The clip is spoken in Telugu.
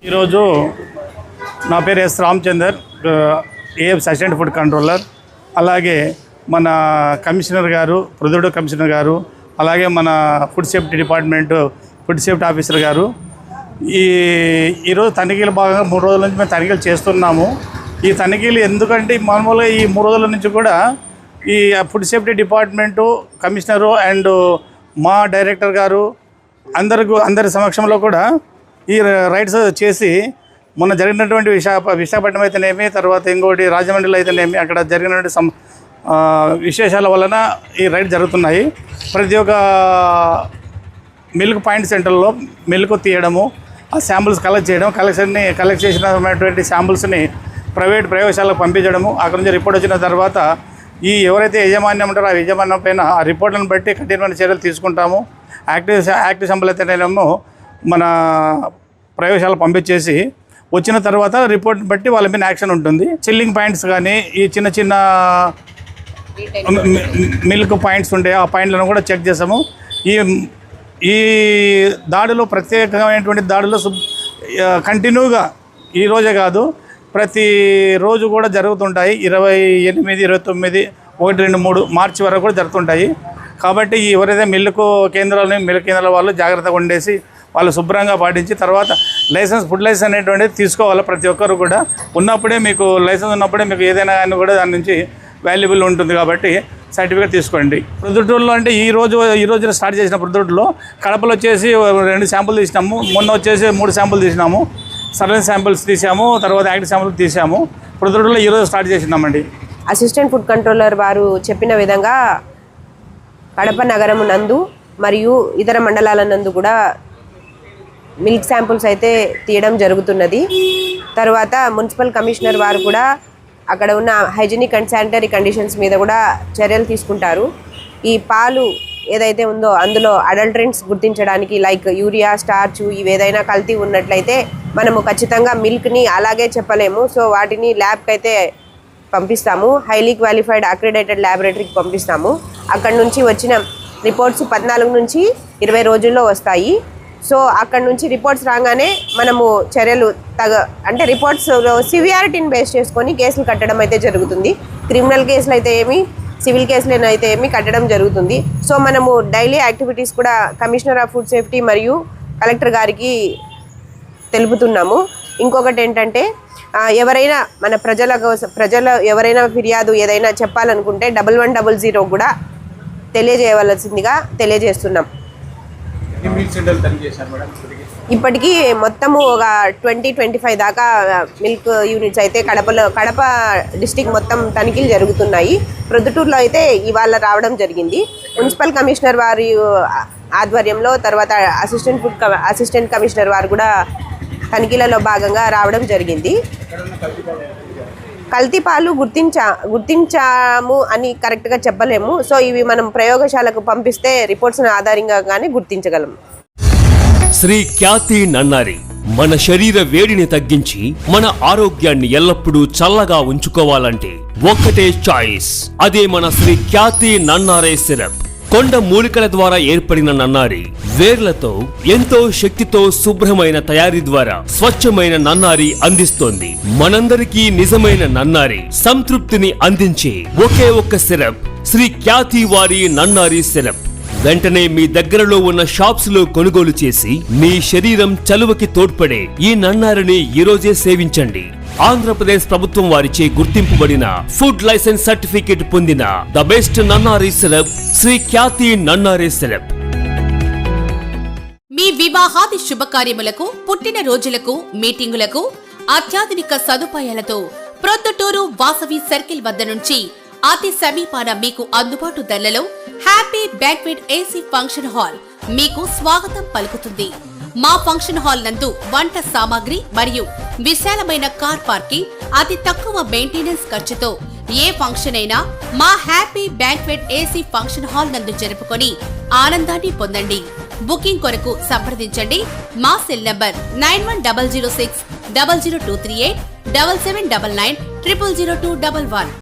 ఈరోజు నా పేరు S Ramachandar, AFS assistant food controller. అలాగే మన కమిషనర్ గారు, ప్రొద్దుటూరు కమిషనర్ గారు, అలాగే మన food safety department food safety officer గారు ఈరోజు తనిఖీల భాగంగా 3 రోజుల నుంచి మేము తనిఖీలు చేస్తున్నాము. ఈ తనిఖీలు ఎందుకంటే మామూలుగా ఈ 3 రోజుల నుంచి కూడా ఈ food safety department commissioner and మా డైరెక్టర్ గారు అందరి సమక్షంలో కూడా ఈ రైడ్స్ చేసి మొన్న జరిగినటువంటి విశాఖపట్నం అయితేనేమి, తర్వాత ఇంకోటి రాజమండ్రిలో అయితేనేమి, అక్కడ జరిగినటువంటి విశేషాల వలన ఈ రైడ్ జరుగుతున్నాయి. ప్రతి ఒక్క మిల్క్ పాయింట్ సెంటర్లో మిల్క్ తీయడము, ఆ శాంపుల్స్ కలెక్ట్ చేయడం, కలెక్ట్ చేసినటువంటి శాంపుల్స్ని ప్రైవేట్ ప్రయోగశాలకు పంపించడము, అక్కడ నుంచి రిపోర్ట్ వచ్చిన తర్వాత ఎవరైతే యజమాన్యం ఉంటారో ఆ యజమాన్యం పైన ఆ రిపోర్ట్లను బట్టి కఠినమైన చర్యలు తీసుకుంటాము. యాక్టివ్ శాంపుల్ అయితేనేమో మన ప్రయోగశాల పంపించేసి వచ్చిన తర్వాత రిపోర్ట్ బట్టి వాళ్ళ మీద యాక్షన్ ఉంటుంది. చిల్లింగ్ పాయింట్స్ కానీ ఈ చిన్న చిన్న మిల్క్ పాయింట్స్ ఉంటాయి, ఆ పాయింట్లను కూడా చెక్ చేసాము. ఈ దాడులు ప్రత్యేకమైనటువంటి దాడులు కంటిన్యూగా ఈరోజే కాదు ప్రతిరోజు కూడా జరుగుతుంటాయి. 28, 29, 1, 2, 3 మార్చి వరకు కూడా జరుగుతుంటాయి. కాబట్టి ఎవరైతే మిల్క్ కేంద్రాల వాళ్ళు జాగ్రత్తగా ఉండేసి వాళ్ళు శుభ్రంగా పాటించి తర్వాత ఫుడ్ లైసెన్స్ అనేటువంటిది తీసుకోవాలి. ప్రతి ఒక్కరు కూడా ఉన్నప్పుడే మీకు లైసెన్స్ ఉన్నప్పుడే మీకు ఏదైనా కానీ కూడా దాని నుంచి వాల్యుబుల్ ఉంటుంది. కాబట్టి సర్టిఫికేట్ తీసుకోండి. ప్రొద్దుటూరులో అంటే ఈ రోజున స్టార్ట్ చేసిన ప్రొద్దుటూరులో కడపలో వచ్చేసి 2 శాంపుల్ తీసినాము, మొన్న వచ్చేసి 3 శాంపుల్ తీసినాము. సర్వెన్స్ శాంపుల్స్ తీసాము, తర్వాత యాక్టివ్ శాంపుల్స్ తీసాము. ప్రొద్దుటూరులో ఈరోజు స్టార్ట్ చేసినామండి. అసిస్టెంట్ ఫుడ్ కంట్రోలర్ వారు చెప్పిన విధంగా కడప నగరం నందు మరియు ఇతర మండలాల నందు కూడా మిల్క్ శాంపుల్స్ అయితే తీయడం జరుగుతున్నది. తర్వాత మున్సిపల్ కమిషనర్ వారు కూడా అక్కడ ఉన్న హైజీనిక్ అండ్ శానిటరీ కండిషన్స్ మీద కూడా చర్యలు తీసుకుంటారు. ఈ పాలు ఏదైతే ఉందో అందులో అడల్టరెంట్స్ గుర్తించడానికి లైక్ యూరియా, స్టార్చ్ ఇవి ఏదైనా కల్తీ ఉన్నట్లయితే మనము ఖచ్చితంగా మిల్క్ని అలాగే చెప్పలేము. సో వాటిని ల్యాబ్కి అయితే పంపిస్తాము. హైలీ క్వాలిఫైడ్ అక్రిడేటెడ్ ల్యాబొరేటరీకి పంపిస్తాము. అక్కడ నుంచి వచ్చిన రిపోర్ట్స్ 14 నుంచి 20 రోజుల్లో వస్తాయి. సో అక్కడ నుంచి రిపోర్ట్స్ రాగానే మనము చర్యలు అంటే రిపోర్ట్స్ సివియారిటీని బేస్ చేసుకొని కేసులు కట్టడం అయితే జరుగుతుంది. క్రిమినల్ కేసులు అయితే ఏమి, సివిల్ కేసులు అయితే ఏమి కట్టడం జరుగుతుంది. సో మనము డైలీ యాక్టివిటీస్ కూడా కమిషనర్ ఆఫ్ ఫుడ్ సేఫ్టీ మరియు కలెక్టర్ గారికి తెలుపుతున్నాము. ఇంకొకటి ఏంటంటే ఎవరైనా మన ప్రజల ఎవరైనా ఫిర్యాదు ఏదైనా చెప్పాలనుకుంటే 1100 కూడా తెలియజేయవలసిందిగా తెలియజేస్తున్నాం. ఇప్పటికీ మొత్తము ఒక 20-25 దాకా మిల్క్ యూనిట్స్ అయితే కడప డిస్టిక్ మొత్తం తనిఖీలు జరుగుతున్నాయి. ప్రొద్దుటూరులో అయితే ఇవాళ రావడం జరిగింది. మున్సిపల్ కమిషనర్ వారి ఆధ్వర్యంలో తర్వాత అసిస్టెంట్ కమిషనర్ వారు కూడా తనిఖీలలో భాగంగా రావడం జరిగింది. కల్తీ పాలు గుర్తించాము అని కరెక్ట్గా చెప్పలేము. సో ఇవి మనం ప్రయోగశాలకు పంపిస్తే రిపోర్ట్స్ ఆధారంగా కానీ గుర్తించగలము. శ్రీ ఖ్యాతి నన్నారి మన శరీర వేడిని తగ్గించి మన ఆరోగ్యాన్ని ఎల్లప్పుడూ చల్లగా ఉంచుకోవాలంటే ఒక్కటే చాయిస్, అదే మన శ్రీ ఖ్యాతి నన్నారే సిరప్. కొండ మూలికల ద్వారా ఏర్పడిన నన్నారి వేర్లతో ఎంతో శక్తితో శుభ్రమైన తయారీ ద్వారా స్వచ్ఛమైన నన్నారి అందిస్తోంది. మనందరికీ నిజమైన నన్నారి సంతృప్తిని అందించే ఒకే ఒక్క సిరప్ శ్రీ ఖ్యాతి వారి నన్నారి సిరప్. వెంటనే మీ దగ్గరలో ఉన్న షాప్స్ లో కొనుగోలు చేసి మీ శరీరం చలువకి తోడ్పడే ఈ నన్నారిని ఈరోజే సేవించండి. ఆంధ్రప్రదేశ్ ప్రభుత్వం వారిచే గుర్తింపుబడిన ఫుడ్ లైసెన్స్ సర్టిఫికేట్ పొందిన the best నన్నారి syrup Shri Khyati నన్నారి syrup. మీ వివాహాది శుభకార్యములకు, పుట్టిన రోజులకు, మీటింగులకు అత్యాధునిక సదుపాయాలతో ప్రొద్దుటూరు వాసవి సర్కిల్ వద్ద నుంచి అతి సమీపాన మీకు అందుబాటు ధరలలో happy banquet AC function hall మీకు స్వాగతం పలుకుతుంది. మా ఫంక్షన్ హాల్ నందు వంట సామాగ్రి మరియు విశాలమైన కార్ పార్కింగ్, అతి తక్కువ మెయింటెనెన్స్ ఖర్చుతో ఏ ఫంక్షన్ అయినా మా happy banquet AC function hall నందు జరుపుకొని ఆనందాన్ని పొందండి. బుకింగ్ కొరకు సంప్రదించండి. మా సెల్ నంబర్ 9100600238 7799 000211.